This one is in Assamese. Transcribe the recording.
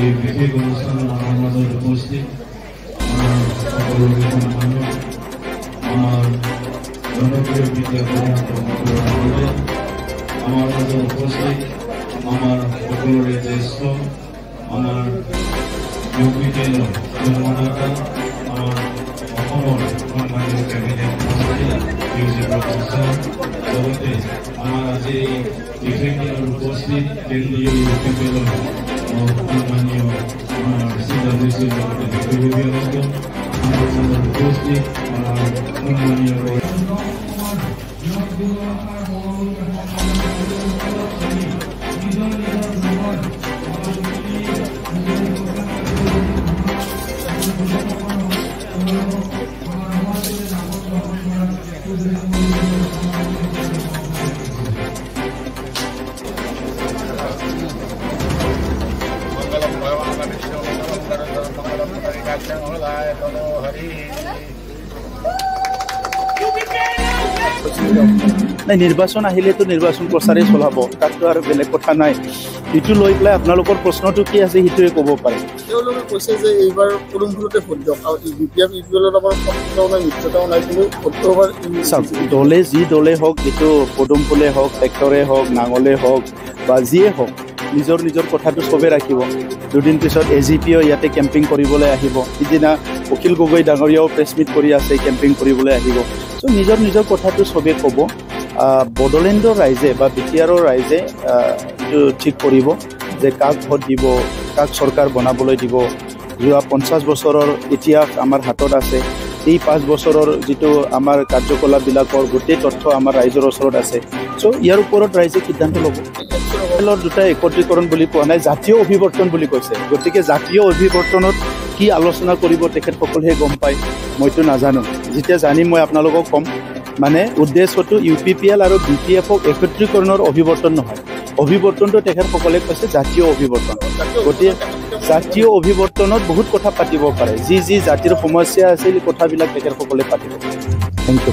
এই বিশেষ অনুষ্ঠান আমাৰ মাজত উপস্থিত আমাৰ সকলকে মানুষ আমাৰ জনপ্ৰিয় বিদ্যাপতি আমাৰ মাজত উপস্থিত আমাৰ সকলৰে জ্যেষ্ঠ আমাৰ যোগবিদেৰ জন্মদাতা আমাৰ অসমৰ সম্মানীয় কেবিনেট মন্ত্ৰী মিউজিক প্ৰফেসৰ লগতে আমাৰ আজি ডিফেন্সৰ উপস্থিত কেন্দ্ৰীয় ইউপিপিএলৰ সম্মানীয় আমাৰ CWC লগতে বিভাগীয় আমাৰ উপস্থিত আমাৰ সম্মানীয় নাই নিৰ্বাচন আহিলে তো নিৰ্বাচন প্ৰচাৰে চলাব তাতো আৰ বেলেগ কথা নাই ইটো লৈ পেলাই আপোনালোকৰ প্ৰশ্নটো কি আছে হিটোৱে ক'ব পাৰে তেওঁলোকে কৈছে যে এইবাৰ পৰম্পৰাতে ভোট দিয়ক আৰু বিপিএফ ইউপিএলৰ আমাৰ সম্পূৰ্ণ মিত্ৰতাও নাই কিন্তু ভোটৰ দলে যি দলে হওক এইটো পদুমফুলে হওক ট্ৰেক্টৰে হওক নাঙলে হওক বা যিয়ে হওক নিজৰ নিজৰ কথাটো চবে ৰাখিব দুদিন পিছত এজিপিও ইয়াতে কেম্পিং কৰিবলৈ আহিব সিদিনা অখিল গগৈ ডাঙৰীয়াও প্ৰেছ মিট কৰি আছে কেম্পিং কৰিবলৈ আহিব চ' নিজৰ নিজৰ কথাটো চবে ক'ব বড়োলেণ্ডৰ ৰাইজে বা বিটিআৰৰ ৰাইজে ঠিক কৰিব যে কাক ভোট দিব কাক চৰকাৰ বনাবলৈ দিব যোৱা 50 বছৰৰ ইতিহাস আমাৰ হাতত আছে এই 5 বছৰৰ যিটো আমাৰ কাৰ্যকলাপবিলাকৰ গোটেই তথ্য আমাৰ ৰাইজৰ ওচৰত আছে চ' ইয়াৰ ওপৰত ৰাইজে সিদ্ধান্ত ল'ব দুটা একত্ৰীকৰণ বুলি কোৱা নাই জাতীয় অভিৱৰ্তন বুলি কৈছে গতিকে জাতীয় অভিৱৰ্তনত কি আলোচনা কৰিব তেখেতসকলেহে গম পায় মইতো নাজানো যেতিয়া জানিম মই আপোনালোকক ক'ম মানে উদ্দেশ্যটো ইউপিপিএল আৰু বিপিএফক একত্ৰীকৰণৰ অভিৱৰ্তন নহয় অভিৱৰ্তনটো তেখেতসকলে কৈছে জাতীয় অভিৱৰ্তন গতিকে জাতীয় অভিৱৰ্তনত বহুত কথা পাতিব পাৰে যি যি জাতিৰ সমস্যা আছিল কথাবিলাক তেখেতসকলে পাতিব থেংক ইউ